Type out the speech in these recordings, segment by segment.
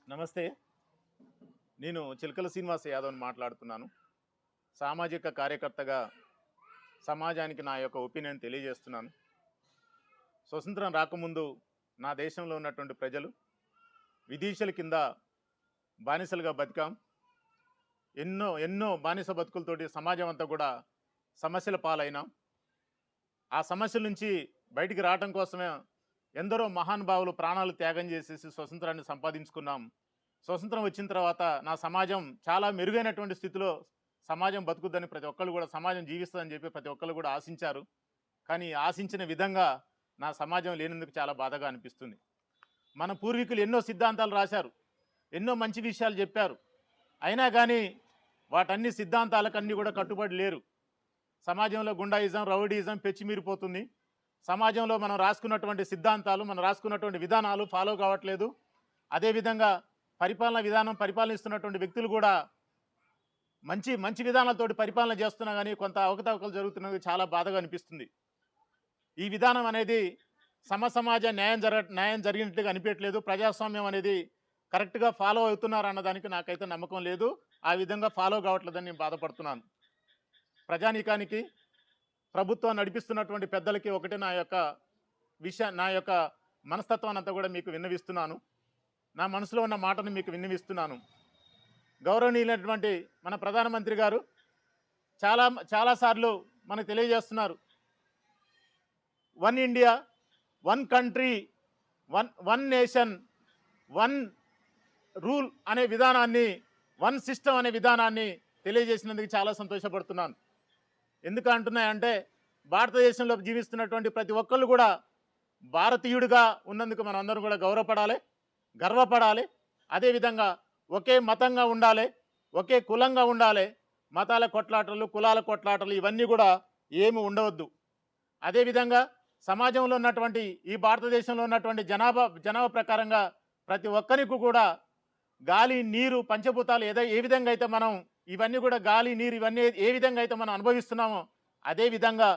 నమస్తే. నేను చిలకల శ్రీనివాస్ యాదవ్‌ని మాట్లాడుతున్నాను. సామాజిక కార్యకర్తగా సమాజానికి నా యొక్క ఒపీనియన్ తెలియజేస్తున్నాను. స్వతంత్రం రాకముందు నా దేశంలో ఉన్నటువంటి ప్రజలు విదేశీయుల కింద బానిసలుగా బతికాం. ఎన్నో ఎన్నో బానిస బతుకులతోటి సమాజం అంతా కూడా సమస్యల పాలైనాం. ఆ సమస్యల నుంచి బయటికి రావటం కోసమే ఎందరో మహానుభావులు ప్రాణాలు త్యాగం చేసేసి స్వతంత్రాన్ని సంపాదించుకున్నాం. స్వతంత్రం వచ్చిన తర్వాత నా సమాజం చాలా మెరుగైనటువంటి స్థితిలో సమాజం బతుకుద్దని ప్రతి ఒక్కళ్ళు కూడా సమాజం జీవిస్తుందని చెప్పి ప్రతి ఒక్కళ్ళు కూడా ఆశించారు. కానీ ఆశించిన విధంగా నా సమాజం లేనందుకు చాలా బాధగా అనిపిస్తుంది. మన పూర్వీకులు ఎన్నో సిద్ధాంతాలు రాశారు, ఎన్నో మంచి విషయాలు చెప్పారు. అయినా కానీ వాటన్ని సిద్ధాంతాలకన్నీ కూడా కట్టుబడి లేరు. సమాజంలో గుండాయిజం, రౌడీయిజం పెచ్చిమీరిపోతుంది. సమాజంలో మనం రాసుకున్నటువంటి సిద్ధాంతాలు, మనం రాసుకున్నటువంటి విధానాలు ఫాలో కావట్లేదు. అదేవిధంగా పరిపాలన విధానం, పరిపాలనిస్తున్నటువంటి వ్యక్తులు కూడా మంచి మంచి విధానాలతోటి పరిపాలన చేస్తున్నా కానీ కొంత అవకతవకలు జరుగుతున్నది చాలా బాధగా అనిపిస్తుంది. ఈ విధానం అనేది సమాజ న్యాయం జరిగినట్టుగా అనిపించట్లేదు. ప్రజాస్వామ్యం అనేది కరెక్ట్గా ఫాలో అవుతున్నారు అన్నదానికి నాకైతే నమ్మకం లేదు. ఆ విధంగా ఫాలో కావట్లేదని నేను బాధపడుతున్నాను. ప్రజానీకానికి, ప్రభుత్వం నడిపిస్తున్నటువంటి పెద్దలకి ఒకటే నా యొక్క మనస్తత్వాన్ని అంతా కూడా మీకు విన్నవిస్తున్నాను. నా మనసులో ఉన్న మాటను మీకు విన్నవిస్తున్నాను. గౌరవనీయులైనటువంటి మన ప్రధానమంత్రి గారు చాలాసార్లు మనకు తెలియజేస్తున్నారు, one India, one country, one nation, one rule అనే విధానాన్ని, వన్ సిస్టమ్ అనే విధానాన్ని తెలియజేసినందుకు చాలా సంతోషపడుతున్నాను. ఎందుకు అంటున్నాయంటే భారతదేశంలో జీవిస్తున్నటువంటి ప్రతి ఒక్కళ్ళు కూడా భారతీయుడిగా ఉన్నందుకు మనం అందరం కూడా గర్వపడాలి. అదేవిధంగా ఒకే మతంగా ఉండాలి, ఒకే కులంగా ఉండాలి. మతాల కొట్లాటలు, కులాల కొట్లాటలు ఇవన్నీ కూడా ఏమి ఉండవద్దు. అదేవిధంగా సమాజంలో ఉన్నటువంటి ఈ భారతదేశంలో ఉన్నటువంటి జనాభా ప్రకారంగా ప్రతి ఒక్కరికి కూడా గాలి, నీరు, పంచభూతాలు ఏ విధంగా అయితే మనం ఇవన్నీ కూడా గాలి, నీరు ఇవన్నీ ఏ విధంగా అయితే మనం అనుభవిస్తున్నామో అదేవిధంగా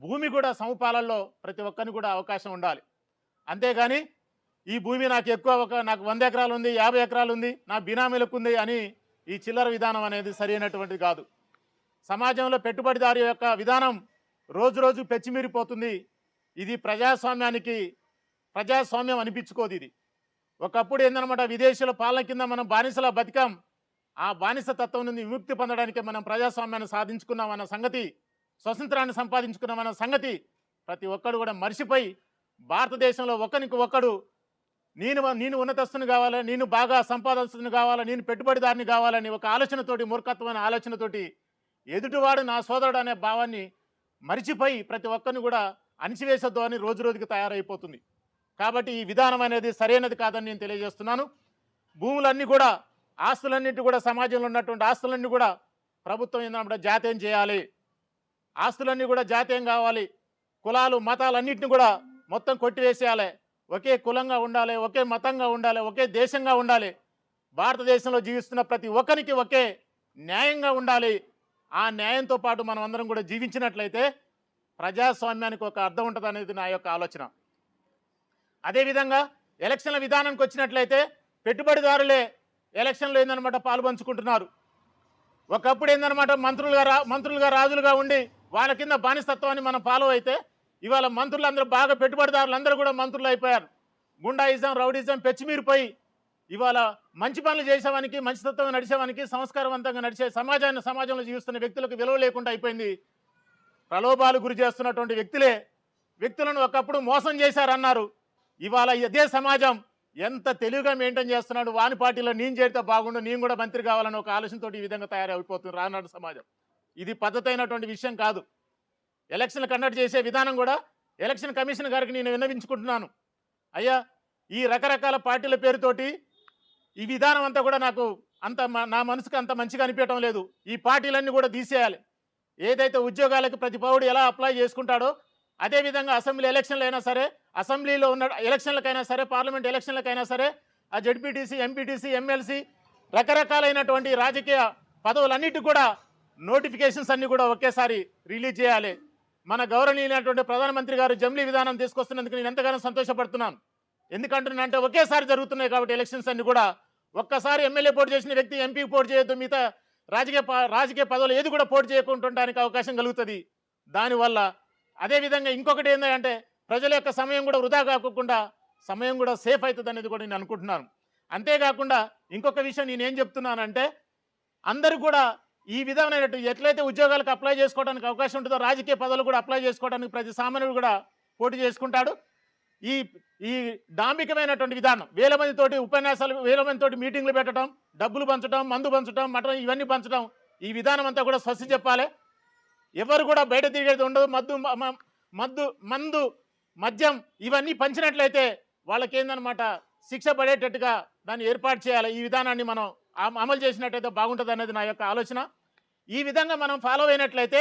భూమి కూడా సమపాలనలో ప్రతి ఒక్కరికి కూడా అవకాశం ఉండాలి. అంతేగాని ఈ భూమి నాకు నాకు 100 ఎకరాలు ఉంది, 50 ఎకరాలు ఉంది, నా బినామీలకు ఉంది అని ఈ చిల్లర విధానం అనేది సరైనటువంటిది కాదు. సమాజంలో పెట్టుబడిదారు యొక్క విధానం రోజు రోజు పెచ్చిమీరిపోతుంది. ఇది ప్రజాస్వామ్యం అనిపించుకోదు. ఇది ఒకప్పుడు ఏందనమాట, విదేశీయుల పాలన కింద మనం బానిసలా బతికాం. ఆ బానిస తత్వం నుండి విముక్తి పొందడానికి మనం ప్రజాస్వామ్యాన్ని సాధించుకున్నామన్న సంగతి, స్వతంత్రాన్ని సంపాదించుకున్నామన్న సంగతి ప్రతి ఒక్కడు కూడా మర్చిపోయి భారతదేశంలో ఒకరికి ఒకడు నేను ఉన్నతస్తుని కావాలి, నేను బాగా సంపాదస్తుని కావాలి, నేను పెట్టుబడిదారిని కావాలని ఒక ఆలోచనతోటి, మూర్ఖత్వమైన ఆలోచనతోటి ఎదుటివాడు నా సోదరుడు అనే భావాన్ని మరిచిపోయి ప్రతి ఒక్కరిని కూడా అణిచివేసొద్దు అని రోజు రోజుకి తయారైపోతుంది. కాబట్టి ఈ విధానం అనేది సరైనది కాదని నేను తెలియజేస్తున్నాను. భూములన్నీ కూడా, ఆస్తులన్నింటి కూడా, సమాజంలో ఉన్నటువంటి ఆస్తులన్నీ కూడా ప్రభుత్వం ఏంటంటే జాతీయం చేయాలి. ఆస్తులన్నీ కూడా జాతీయం కావాలి. కులాలు, మతాలు అన్నింటినీ కూడా మొత్తం కొట్టివేసేయాలి. ఒకే కులంగా ఉండాలి, ఒకే మతంగా ఉండాలి, ఒకే దేశంగా ఉండాలి. భారతదేశంలో జీవిస్తున్న ప్రతి ఒక్కరికి ఒకే న్యాయంగా ఉండాలి. ఆ న్యాయంతో పాటు మనం అందరం కూడా జీవించినట్లయితే ప్రజాస్వామ్యానికి ఒక అర్థం ఉంటుంది అనేది నా యొక్క ఆలోచన. అదేవిధంగా ఎలక్షన్ల విధానానికి వచ్చినట్లయితే పెట్టుబడిదారులే ఎలక్షన్లో ఏందనమాట పాల్పంచుకుంటున్నారు. ఒకప్పుడు ఏందనమాట మంత్రులుగా రాజులుగా ఉండి వాళ్ళ కింద బానిసత్వాన్ని మనం ఫాలో అయితే ఇవాళ మంత్రులందరూ బాగా పెట్టుబడిదారులందరూ కూడా మంత్రులు అయిపోయారు. గుండాయిజం, రౌడీజం పెచ్చిమీరిపోయి ఇవాళ మంచి పనులు చేసేవానికి, మంచితత్వం నడిచేవానికి, సంస్కారవంతంగా నడిచే సమాజంలో జీవిస్తున్న వ్యక్తులకు విలువ లేకుండా అయిపోయింది. ప్రలోభాలు గురి చేస్తున్నటువంటి వ్యక్తులను ఒకప్పుడు మోసం చేశారన్నారు. ఇవాళ ఇదే సమాజం ఎంత తెలివిగా మెయింటైన్ చేస్తున్నాడు. వాని పార్టీలో నేను చేరితే బాగుండు, నేను కూడా మంత్రి కావాలని ఒక ఆలోచనతో ఈ విధంగా తయారైపోతుంది రానాడు సమాజం. ఇది పద్ధతి అయినటువంటి విషయం కాదు. ఎలక్షన్లు కండక్ట్ చేసే విధానం కూడా ఎలక్షన్ కమిషన్ గారికి నేను విన్నవించుకుంటున్నాను. అయ్యా, ఈ రకరకాల పార్టీల పేరుతోటి ఈ విధానం అంతా కూడా నాకు నా మనసుకు అంత మంచిగా అనిపించడం లేదు. ఈ పార్టీలన్నీ కూడా తీసేయాలి. ఏదైతే ఉద్యోగాలకు ప్రతి పౌరుడు ఎలా అప్లై చేసుకుంటాడో అదేవిధంగా అసెంబ్లీ ఎలక్షన్లు అయినా సరే, అసెంబ్లీలో ఉన్న ఎలక్షన్లకైనా సరే, పార్లమెంట్ ఎలక్షన్లకైనా సరే, ఆ జెడ్పీటీసీ, ఎంపీటీసీ, ఎమ్మెల్సీ రకరకాలైనటువంటి రాజకీయ పదవులన్నిటికి కూడా నోటిఫికేషన్స్ అన్నీ కూడా ఒకేసారి రిలీజ్ చేయాలి. మన గౌరవనీయులైనటువంటి ప్రధానమంత్రి గారు జమిలీ విధానం తీసుకొస్తున్నందుకు నేను ఎంతగానో సంతోషపడుతున్నాను. ఎందుకంటున్నానంటే ఒకేసారి జరుగుతున్నాయి కాబట్టి ఎలక్షన్స్ అన్ని కూడా ఒక్కసారి ఎమ్మెల్యే పోటీ చేసిన వ్యక్తి ఎంపీ పోటీ చేయొద్దు, మిగతా రాజకీయ పదవులు ఏది కూడా పోటీ చేయకుంటుండడానికి అవకాశం కలుగుతుంది. దానివల్ల అదేవిధంగా ఇంకొకటి ఏంటంటే ప్రజల యొక్క సమయం కూడా వృధా కాకుండా సమయం కూడా సేఫ్ అవుతుంది అనేది కూడా నేను అనుకుంటున్నాను. అంతేకాకుండా ఇంకొక విషయం నేనేం చెప్తున్నానంటే అందరూ కూడా ఈ విధమైనట్టు ఎట్లయితే ఉద్యోగాలకు అప్లై చేసుకోవడానికి అవకాశం ఉంటుందో రాజకీయ పదవులు కూడా అప్లై చేసుకోవడానికి ప్రతి సామాన్యుడు కూడా పోటీ చేసుకుంటాడు. ఈ ఈ డాంబికమైనటువంటి విధానం వేల మందితోటి ఉపన్యాసాలు, వేల మందితోటి మీటింగ్లు పెట్టడం, డబ్బులు పంచడం, మందు పంచడం, మటన్ ఇవన్నీ పంచడం, ఈ విధానం అంతా కూడా స్వస్తి చెప్పాలి. ఎవరు కూడా బయట తిరిగేది ఉండదు. మందు మద్యం ఇవన్నీ పంచినట్లయితే వాళ్ళకి ఏందనమాట శిక్ష పడేటట్టుగా దాన్ని ఏర్పాటు చేయాలి. ఈ విధానాన్ని మనం అమలు చేసినట్టయితే బాగుంటుంది అనేది నా యొక్క ఆలోచన. ఈ విధంగా మనం ఫాలో అయినట్లయితే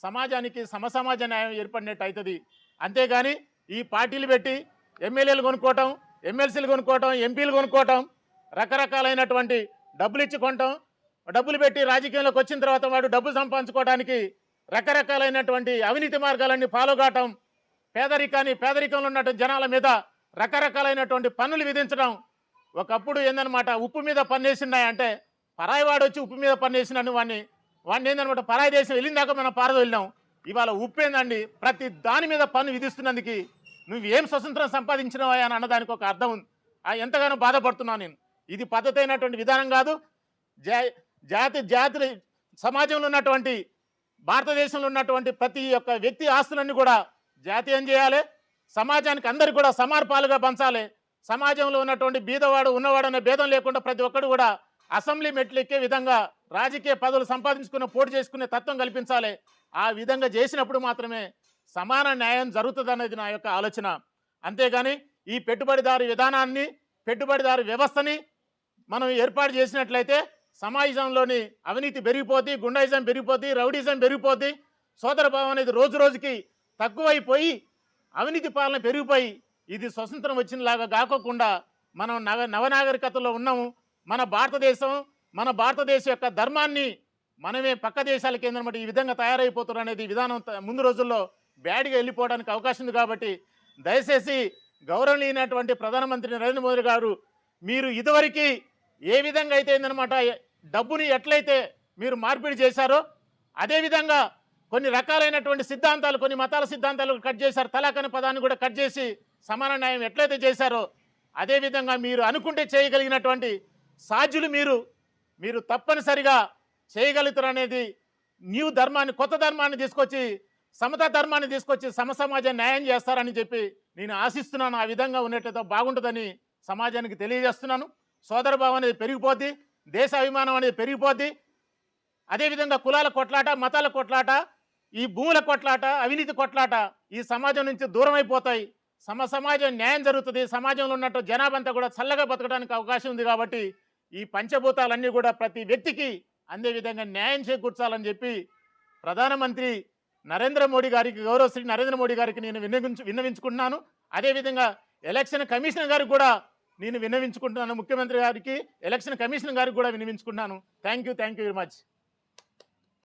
సమాజానికి సమసమాజ న్యాయం ఏర్పడినట్టు అవుతుంది. అంతేగాని ఈ పార్టీలు పెట్టి ఎమ్మెల్యేలు కొనుక్కోవటం, ఎమ్మెల్సీలు కొనుక్కోవటం, ఎంపీలు కొనుక్కోవటం, రకరకాలైనటువంటి డబ్బులు ఇచ్చి కొనటం, డబ్బులు పెట్టి రాజకీయంలోకి వచ్చిన తర్వాత వాడు డబ్బులు సంపాదించుకోవడానికి రకరకాలైనటువంటి అవినీతి మార్గాలన్నీ ఫాలో కావటం, పేదరికంలో ఉన్నటువంటి జనాల మీద రకరకాలైనటువంటి పన్నులు విధించడం. ఒకప్పుడు ఏందనమాట ఉప్పు మీద పన్ను వేసినాయంటే పరాయి వాడు వచ్చి ఉప్పు మీద పన్ను వేసినాను వాడిని ఏందనమాట పరాయి దేశం వెళ్ళిన దాకా మనం పారదొలినాం. ఇవాళ ఉప్పు ఏందండి ప్రతి దాని మీద పన్ను విధిస్తున్నందుకు నువ్వేం స్వతంత్రం సంపాదించినవా అని అన్నదానికి ఒక అర్థం ఉంది. ఎంతగానో బాధపడుతున్నాను నేను. ఇది పద్ధతి అయినటువంటి విధానం కాదు. జాతుల సమాజంలో ఉన్నటువంటి భారతదేశంలో ఉన్నటువంటి ప్రతి ఒక్క వ్యక్తి ఆస్తులన్నీ కూడా జాతీయం చేయాలి. సమాజానికి అందరికీ కూడా సమార్పాలుగా పంచాలి. సమాజంలో ఉన్నటువంటి బీదవాడు ఉన్నవాడు అనే భేదం లేకుండా ప్రతి ఒక్కరు కూడా అసెంబ్లీ మెట్లు ఎక్కే విధంగా రాజకీయ పదవులు సంపాదించుకునే పోటీ చేసుకునే తత్వం కల్పించాలి. ఆ విధంగా చేసినప్పుడు మాత్రమే సమాన న్యాయం జరుగుతుంది అనేది నా యొక్క ఆలోచన. అంతేగాని ఈ పెట్టుబడిదారు విధానాన్ని, పెట్టుబడిదారు వ్యవస్థని మనం ఏర్పాటు చేసినట్లయితే సమాజంలోని అవినీతి పెరిగిపోద్ది, గుండాయిజం పెరిగిపోద్ది, రౌడీజం పెరిగిపోద్ది, సోదరభావం అనేది రోజు రోజుకి తక్కువైపోయి అవినీతి పాలన పెరిగిపోయి ఇది స్వతంత్రం వచ్చినలాగా కాకోకుండా మనం నవనాగరికతలో ఉన్నాము. మన భారతదేశం యొక్క ధర్మాన్ని మనమే పక్క దేశాలకి ఏందన్నమాట ఈ విధంగా తయారైపోతున్నారు అనేది విధానం ముందు రోజుల్లో బ్యాడ్గా వెళ్ళిపోవడానికి అవకాశం ఉంది. కాబట్టి దయచేసి గౌరవనీయమైనటువంటి ప్రధానమంత్రి నరేంద్ర మోదీ గారు మీరు ఇదివరకు ఏ విధంగా అయితే ఏందన్నమాట డబ్బుని ఎట్లయితే మీరు మార్పిడి చేశారో అదేవిధంగా కొన్ని రకాలైనటువంటి సిద్ధాంతాలు, కొన్ని మతాల సిద్ధాంతాలు కట్ చేశారు. తలాక్ అనే పదాన్ని కూడా కట్ చేసి సమాన న్యాయం ఎట్లయితే చేశారో అదేవిధంగా మీరు అనుకుంటే చేయగలిగినటువంటి సాధ్యులు మీరు తప్పనిసరిగా చేయగలుగుతారు అనేది న్యూ ధర్మాన్ని, కొత్త ధర్మాన్ని తీసుకొచ్చి, సమతా ధర్మాన్ని తీసుకొచ్చి సమసమాజ న్యాయం చేస్తారని చెప్పి నేను ఆశిస్తున్నాను. ఆ విధంగా ఉన్నట్లయితే బాగుంటుందని సమాజానికి తెలియజేస్తున్నాను. సోదరభావం అనేది పెరిగిపోద్ది, దేశ అభిమానం అనేది పెరిగిపోద్ది. అదేవిధంగా కులాల కొట్లాట, మతాల కొట్లాట, ఈ భూముల కొట్లాట, అవినీతి కొట్లాట ఈ సమాజం నుంచి దూరం అయిపోతాయి. సమాజం న్యాయం జరుగుతుంది. సమాజంలో ఉన్నట్టు జనాభా అంతా కూడా చల్లగా బతకడానికి అవకాశం ఉంది. కాబట్టి ఈ పంచభూతాలన్నీ కూడా ప్రతి వ్యక్తికి అందే విధంగా న్యాయం చేకూర్చాలని చెప్పి ప్రధానమంత్రి నరేంద్ర మోడీ గారికి, గౌరవశ్రీ నరేంద్ర మోడీ గారికి నేను విన్నవించుకుంటున్నాను. అదేవిధంగా ఎలక్షన్ కమిషనర్ గారికి కూడా నేను విన్నవించుకుంటున్నాను. ముఖ్యమంత్రి గారికి, ఎలక్షన్ కమిషనర్ గారికి కూడా విన్నవించుకుంటున్నాను. Thank you very much.